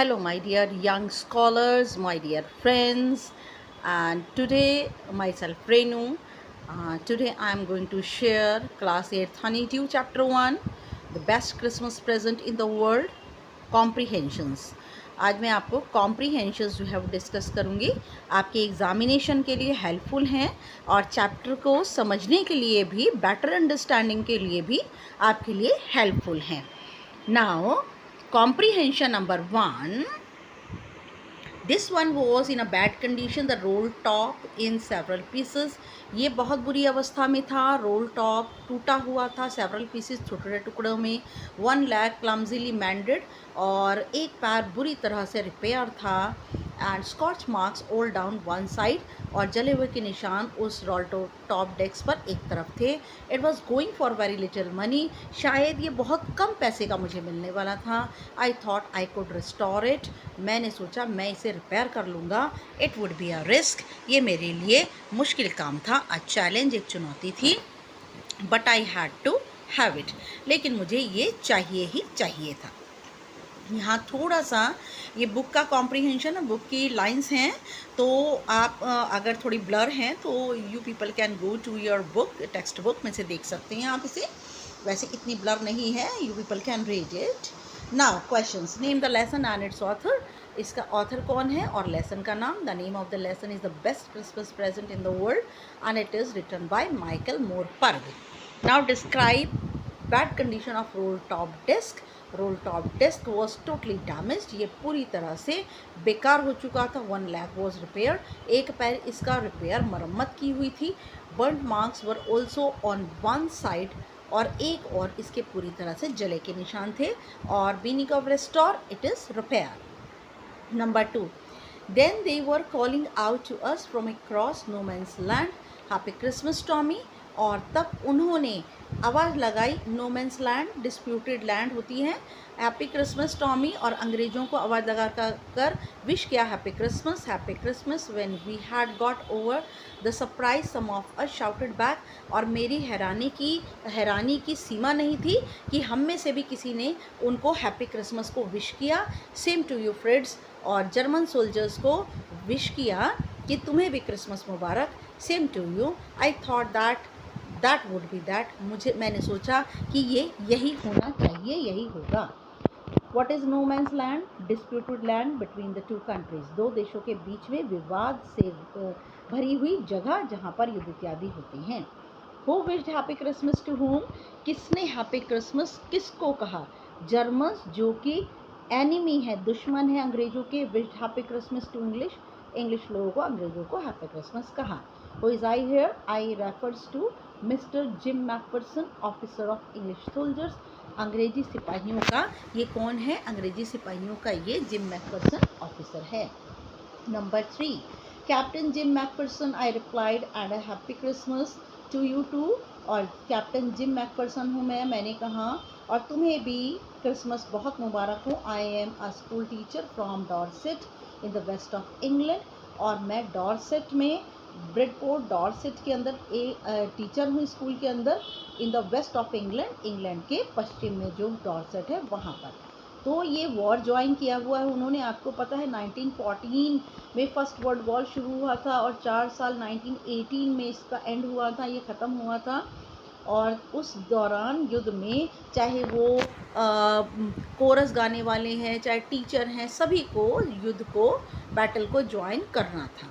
Hello, my dear young scholars, my dear friends, and today myself Renu. Today I am going to share Class 8 Honeydew Chapter 1, The Best Christmas Present in the World, Comprehensions. आज मैं आपको comprehensions जो है वो discuss करूँगी, आपके examination के लिए हेल्पफुल हैं और चैप्टर को समझने के लिए भी, बेटर अंडरस्टैंडिंग के लिए भी आपके लिए हेल्पफुल हैं. Now comprehension number 1. This one was in a bad condition. The roll top in several pieces. ये बहुत बुरी अवस्था में था. रोल टॉप टूटा हुआ था, सेवरल पीसेस छोटे छोटे टुकड़ों में. वन लैग क्लमजीली मैंडेड, और एक पैर बुरी तरह से रिपेयर था. And scorch marks all down one side, और जले हुए के निशान उस रोल टॉप डेस्क पर एक तरफ थे. It was going for very little money. शायद ये बहुत कम पैसे का मुझे मिलने वाला था. I thought I could restore it. मैंने सोचा मैं इसे रिपेयर कर लूँगा. It would be a risk. ये मेरे लिए मुश्किल काम था, अ चैलेंज, एक चुनौती थी. But I had to have it. लेकिन मुझे ये चाहिए ही चाहिए था. यहाँ थोड़ा सा ये बुक का कॉम्प्रीहेंशन है, बुक की लाइंस हैं, तो आप अगर थोड़ी ब्लर हैं तो you people can go to your book, textbook में से देख सकते हैं आप इसे. वैसे इतनी ब्लर नहीं है, you people can read it. Now questions. Name the lesson and its author. इसका ऑथर कौन है और लेसन का नाम. The name of the lesson is the best Christmas present in the world and it is written by Michael Morpurgo. Now describe bad condition of roll top desk. Roll top desk was totally damaged. ये पूरी तरह से बेकार हो चुका था. One lag was repair. एक पैर इसका रिपेयर, मरम्मत की हुई थी. Burn marks were also on one side, और एक और इसके पूरी तरह से जले के निशान थे. और being of restore, it is repair. Number 2. Then they were calling out to us from across no man's land. Happy Christmas Tommy. और तब उन्होंने आवाज़ लगाई. No man's land disputed land होती है. हैप्पी क्रिसमस टॉमी, और अंग्रेज़ों को आवाज़ लगा कर विश किया happy Christmas, happy Christmas. When we had got over the surprise some of us shouted back. और मेरी हैरानी की सीमा नहीं थी कि हम में से भी किसी ने उनको हैप्पी क्रिसमस को विश किया. Same to you friends. और जर्मन सोल्जर्स को विश किया कि तुम्हें भी क्रिसमस मुबारक. Same to you. I thought that would be that. मैंने सोचा कि ये यही होना चाहिए, यही होगा. What is no man's land. Disputed land between the two countries. दो देशों के बीच में विवाद से भरी हुई जगह जहाँ पर युद्ध इत्यादि होते हैं. Who wished happy Christmas to home. किसने हैप्पी क्रिसमस किसको कहा. जर्मन्स, जो कि एनिमी है, दुश्मन है अंग्रेज़ों के. Wished happy Christmas to English लोगों को, अंग्रेज़ों को हैप्पी क्रिसमस कहा. Who is I here. I refers to mister Jim Macpherson, officer of English soldiers. अंग्रेजी सिपाहियों का ये कौन है. अंग्रेजी सिपाहियों का ये जिम मैकफरसन ऑफिसर है. Number 3. Captain Jim Macpherson. I replied and a happy Christmas to you too. और कैप्टन जिम मैकफरसन हूँ मैंने कहा, और तुम्हें भी क्रिसमस बहुत मुबारक हो. I am a school teacher from Dorset in the west of England. और मैं डॉर्सेट में, ब्रेडपोर्ट डॉर्सेट के अंदर टीचर हूँ स्कूल के अंदर. In the west of England, England के पश्चिम में जो डॉर्सेट है वहाँ पर. तो ये वॉर ज्वाइन किया हुआ है उन्होंने. आपको पता है 1914 में फर्स्ट वर्ल्ड वॉर शुरू हुआ था, और 4 साल 1918 में इसका एंड हुआ था, ये ख़त्म हुआ था. और उस दौरान युद्ध में चाहे वो कोरस गाने वाले हैं, चाहे टीचर हैं, सभी को युद्ध को, बैटल को ज्वाइन करना था.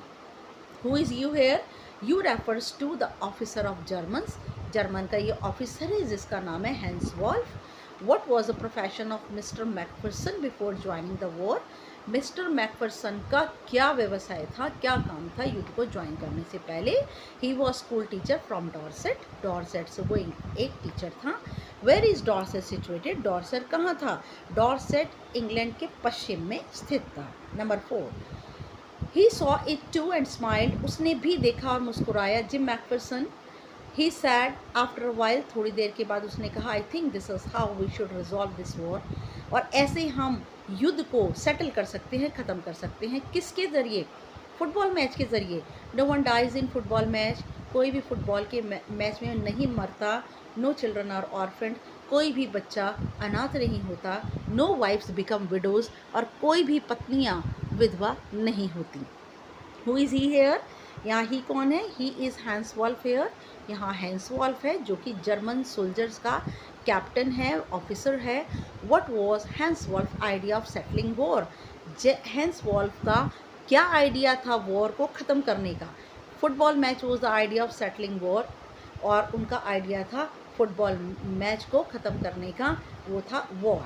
Who is you here. You refers to the officer of Germans. German का ये ऑफिसर है जिसका नाम है Hans Wolf. What was the profession of Mr. Macpherson before joining the war? Mister McPherson का क्या व्यवसाय था, क्या काम था युद्ध को ज्वाइन करने से पहले. He was school teacher from Dorset. Dorset से वो एक टीचर था. Where is Dorset situated. Dorset कहाँ था. डॉर्सेट इंग्लैंड के पश्चिम में स्थित था. Number 4. He saw it too and smiled. उसने भी देखा और मुस्कुराया. Jim Macpherson. He said after a while. थोड़ी देर के बाद उसने कहा, I think this is how we should resolve this war. और ऐसे हम युद्ध को सेटल कर सकते हैं, ख़त्म कर सकते हैं. किसके ज़रिए. फुटबॉल मैच के ज़रिए. No one dies in football match. कोई भी फुटबॉल के मैच में नहीं मरता. No children are orphaned. कोई भी बच्चा अनाथ नहीं होता, नो वाइफ्स बिकम विडोज़, और कोई भी पत्नियाँ विधवा नहीं होती। Who is he here? यहाँ ही कौन है? He is Hans Wolf here. यहाँ हैंस वॉल्फ है जो कि जर्मन सोल्जर्स का कैप्टन है, ऑफिसर है। What was Hans Wolf idea of settling war? Hans Wolf का क्या आइडिया था वॉर को ख़त्म करने का? Football match was the idea of settling war, और उनका आइडिया था फुटबॉल मैच को ख़त्म करने का, वो था war.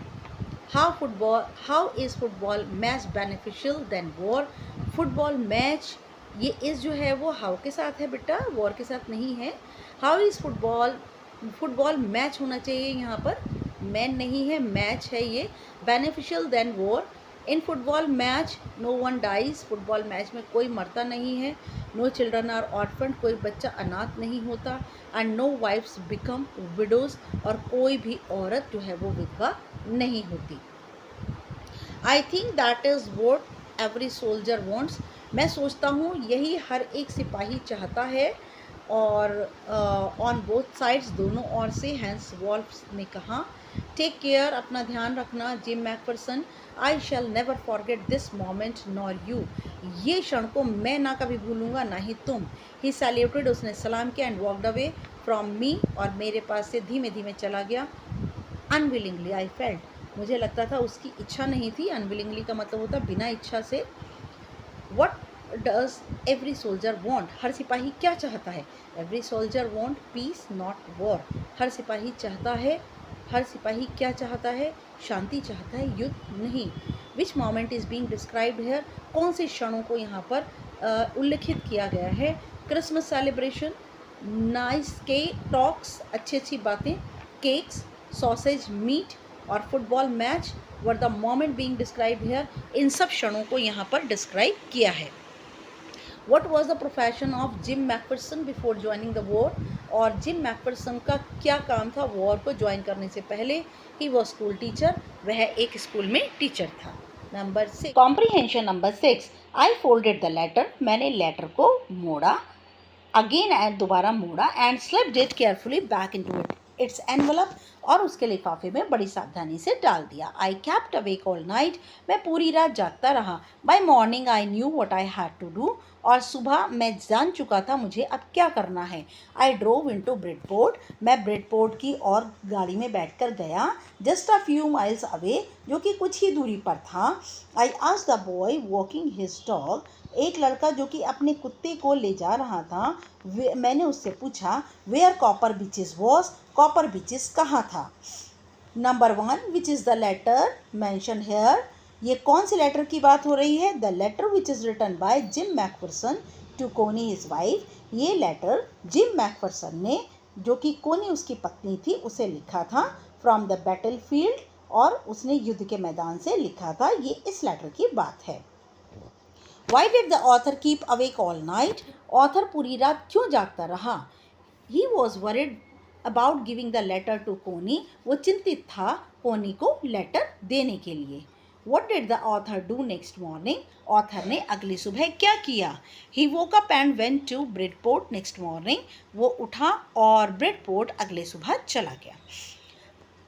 How is football match beneficial than war? Football match, ये इस जो है वो हाउ के साथ है बेटा, वॉर के साथ नहीं है। हाउ इज़ फुटबॉल मैच होना चाहिए, यहाँ पर मैन नहीं है, मैच है ये। Beneficial than war, in football match no one dies, football match में कोई मरता नहीं है। नो चिल्ड्रन आर ऑर्फन, कोई बच्चा अनाथ नहीं होता। And no wives become widows, और कोई भी औरत जो है वो विधवा नहीं होती। I think that is what every soldier wants, मैं सोचता हूँ यही हर एक सिपाही चाहता है। और ऑन बोथ साइड्स, दोनों ओर से, हैंस वॉल्फ ने कहा। टेक केयर, अपना ध्यान रखना, gym Macpherson. I shell never forget this moment nor you, ये क्षण को मैं ना कभी भूलूंगा ना ही तुम। ही सैल्यूटेड, उसने सलाम किया, and walked away from me, और मेरे पास से धीमे धीमे चला गया। अनविलिंगली आई फेल्ट, मुझे लगता था उसकी इच्छा नहीं थी। अनविलिंगली का मतलब होता बिना इच्छा से। What does every soldier want, हर सिपाही क्या चाहता है? Every soldier want peace not war, हर सिपाही चाहता है, हर सिपाही क्या चाहता है? शांति चाहता है, युद्ध नहीं। Which moment is being described here, कौन से क्षणों को यहाँ पर उल्लिखित किया गया है? क्रिसमस सेलिब्रेशन, नाइस के टॉक्स, अच्छी अच्छी बातें, केक्स, सॉसेज, मीट, और football match were the moment being described here, इन सब क्षणों को यहाँ पर डिस्क्राइब किया है। What was the profession of gym McPherson before joining the war, और जिम मैकफरसन का क्या काम था वॉर को ज्वाइन करने से पहले? ही वॉज स्कूल टीचर, वह एक स्कूल में टीचर था। Number 6, comprehension number 6, I folded the letter, मैंने लेटर को मोड़ा, अगेन एंड दोबारा मोड़ा, and slipped it carefully back into its envelope, और उसके लिफाफे में बड़ी सावधानी से डाल दिया। I kept awake all night, मैं पूरी रात जागता रहा। By morning I knew what I had to do, और सुबह मैं जान चुका था मुझे अब क्या करना है। आई ड्रोव इनटू ब्रिडपोर्ट, मैं ब्रिडपोर्ट की और गाड़ी में बैठकर गया। Just a few miles away, जो कि कुछ ही दूरी पर था। I asked the boy walking his dog, एक लड़का जो कि अपने कुत्ते को ले जा रहा था, मैंने उससे पूछा where Copper Beeches was, Copper Beeches कहाँ था? Number 1, which is the letter mention here, ये कौन से लेटर की बात हो रही है? The letter which is written by Jim McPherson to Connie his wife, ये लेटर जिम मैकफरसन ने, जो कि कोनी उसकी पत्नी थी, उसे लिखा था। फ्रॉम द बैटल फील्ड, और उसने युद्ध के मैदान से लिखा था, ये इस लेटर की बात है। Why did the author keep awake all night? Author पूरी रात क्यों जागता रहा? He was worried about giving the letter to कोनी, वो चिंतित था कोनी को लेटर देने के लिए। What did the author do next morning? Author ने अगली सुबह क्या किया? He woke up and went to Bridport next morning. वो उठा और ब्रिडपोर्ट अगले सुबह चला गया।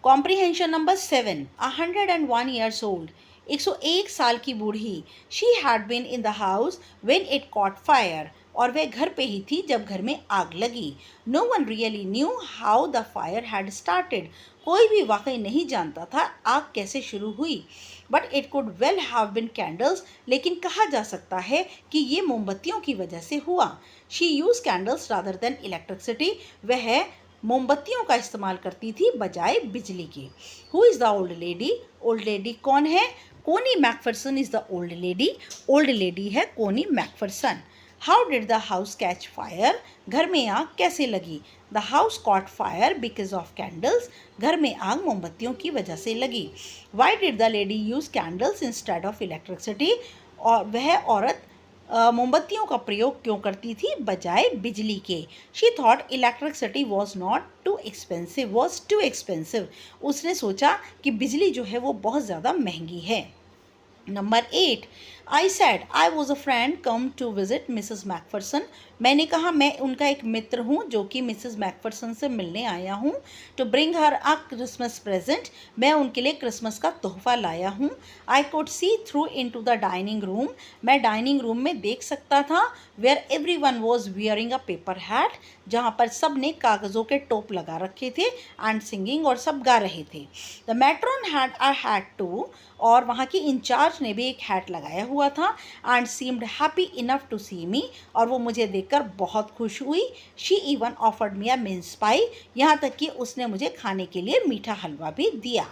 Comprehension number 7, 101 years old, 101 साल की बूढ़ी। She had been in the house when it caught fire, और वह घर पे ही थी जब घर में आग लगी। No one really knew how the fire had started, कोई भी वाकई नहीं जानता था आग कैसे शुरू हुई। But it could well have been candles, लेकिन कहा जा सकता है कि ये मोमबत्तियों की वजह से हुआ। She use candles rather than electricity, वह मोमबत्तियों का इस्तेमाल करती थी बजाय बिजली के। Who is the old lady, old lady कौन है? कोनी McPherson is the old lady, old lady है कोनी McPherson. How did the house catch fire, घर में आग कैसे लगी? The house cot fire because of candles, घर में आग मोमबत्तियों की वजह से लगी। Why did the lady use candles instead of electricity, और वह औरत मोमबत्तियों का प्रयोग क्यों करती थी बजाय बिजली के? She thought electricity was not too expensive, was too expensive, उसने सोचा कि बिजली जो है वो बहुत ज़्यादा महंगी है। Number 8, I said I was a friend come to visit Mrs McPherson, मैंने कहा मैं उनका एक मित्र हूँ जो कि मिसेस मैकफरसन से मिलने आया हूँ। To bring her a Christmas present, मैं उनके लिए क्रिसमस का तोहफा लाया हूँ। I could see through into the dining room, मैं डाइनिंग रूम में देख सकता था। Where every one was wearing a paper hat, जहाँ पर सब ने कागज़ों के टोप लगा रखे थे। एंड सिंगिंग, और सब गा रहे थे। The matron had a hat too, और वहाँ की इंचार्ज ने भी एक हैट लगाया हुआ था। And seemed happy enough to see me, और वो मुझे देखकर बहुत खुश हुई। She even offered me a mince pie, यहाँ तक कि उसने मुझे खाने के लिए मीठा हलवा भी दिया।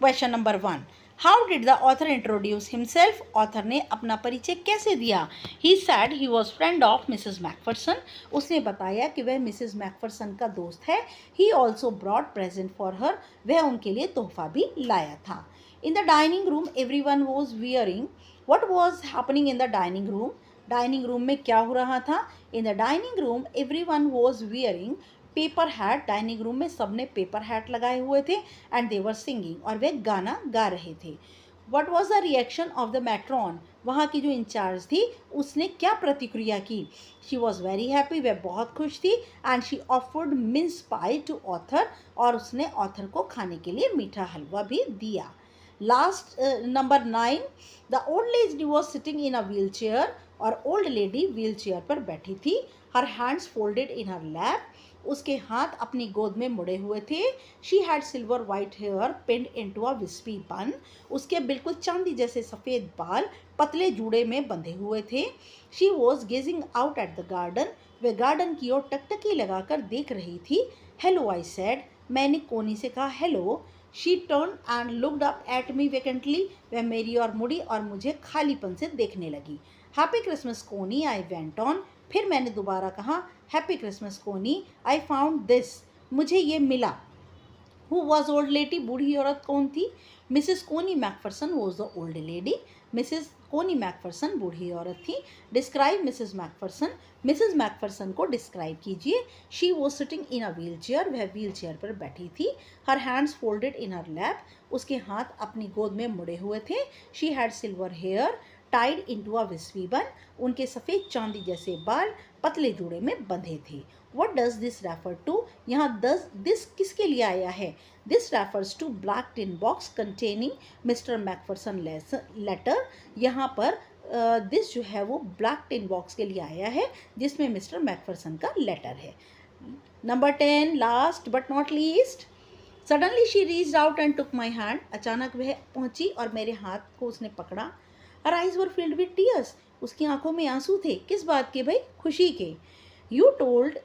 Question number 1, how did the author introduce himself, author ने अपना परिचय कैसे दिया। He said he was friend of Mrs McPherson, उसने बताया कि वह मिसेस मैकफरसन का दोस्त है। He also brought present for her, वह उनके लिए तोहफा भी लाया था। In the dining room every one was wearing, what was happening in the dining room, dining room में क्या हो रहा था। In the dining room every one was wearing paper hat, dining room में सबने पेपर हैट लगाए हुए थे। एंड दे वर सिंगिंग, और वे गाना गा रहे थे। What was the reaction of the matron, वहाँ की जो इंचार्ज थी उसने क्या प्रतिक्रिया की। शी वॉज वेरी हैप्पी, वह बहुत खुश थी। And she offered mince pie to author, और उसने ऑथर को खाने के लिए मीठा हलवा भी दिया। Last number 9, the old lady was sitting in a wheel chair, और ओल्ड लेडी व्हील चेयर पर बैठी थी। Her hands folded in her lap, उसके हाथ अपनी गोद में मुड़े हुए थे। She had silver white hair pinned into a wispy bun, उसके बिल्कुल चांदी जैसे सफ़ेद बाल पतले जूड़े में बंधे हुए थे। She was gazing out at the garden, वे गार्डन की ओर टकटकी लगाकर देख रही थी। हेलो आई सेड, मैंने कोनी से कहा hello. She turn and looked up at me vacantly, वह मेरी ओर मुड़ी और मुझे खालीपन से देखने लगी। हैप्पी क्रिसमस कोनी, आई वेंट ऑन, फिर मैंने दोबारा कहा हैप्पी क्रिसमस कोनी। आई फाउंड दिस, मुझे ये मिला। हु वॉज ओल्ड लेडी, बूढ़ी औरत कौन थी। Mrs Connie McPherson was the old lady, Mrs Connie McPherson बूढ़ी औरत थी। Describe Mrs McPherson, Mrs McPherson को डिस्क्राइब कीजिए। She was sitting in a wheel chair, वह व्हील चेयर पर बैठी थी। Her hands folded in her lap, उसके हाथ अपनी गोद में मुड़े हुए थे। She had silver hair tied into a wispy bun, उनके सफ़ेद चांदी जैसे बाल पतले जूड़े में बंधे थे। What does this refer to, यहाँ दिस किसके लिए आया है। This refers to black tin box containing Mister McPherson letter, यहाँ पर दिस जो है वो ब्लैक टिन बॉक्स के लिए आया है जिसमें मिस्टर मैकफरसन का लेटर है। Number 10, last but not least, suddenly she reached out and took my hand, अचानक वह पहुंची और मेरे हाथ को उसने पकड़ा। Her eyes were filled with tears, उसकी आंखों में आंसू थे। किस बात के भाई, खुशी के। You told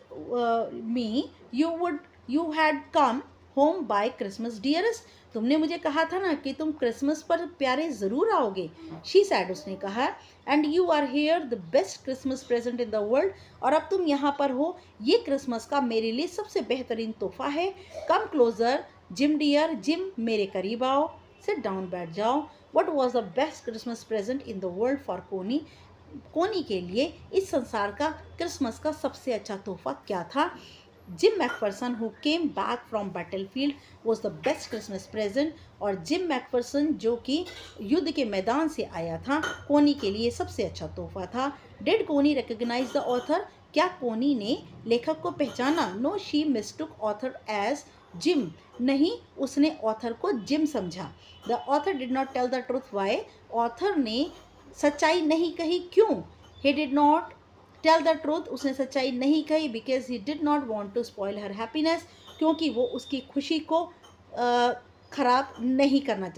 me you had come home by Christmas dearest, तुमने मुझे कहा था ना कि तुम क्रिसमस पर प्यारे ज़रूर आओगे। शी सैड, उसने कहा। And you are here the best Christmas present in the world, और अब तुम यहाँ पर हो, ये क्रिसमस का मेरे लिए सबसे बेहतरीन तोहफा है। Come closer Jim dear, Jim मेरे करीब आओ। सिट डाउन, बैठ जाओ। What was the best Christmas present in the world for Connie, Connie के लिए इस संसार का क्रिसमस का सबसे अच्छा तोहफा क्या था। Gym McPherson who came back from battlefield was the best Christmas present, और जिम मैकफरसन जो कि युद्ध के मैदान से आया था, कोनी के लिए सबसे अच्छा तोहफा था। डिड कोनी रिकग्नाइज द ऑथर, क्या कोनी ने लेखक को पहचाना। No, she mistook author as Jim, नहीं, उसने ऑथर को जिम समझा। The author did not tell the truth, why, author ने सच्चाई नहीं कही, क्यों। He did not tell the truth, उसने सच्चाई नहीं कही because he did not want to spoil her happiness, क्योंकि वो उसकी खुशी को ख़राब नहीं करना चाहता।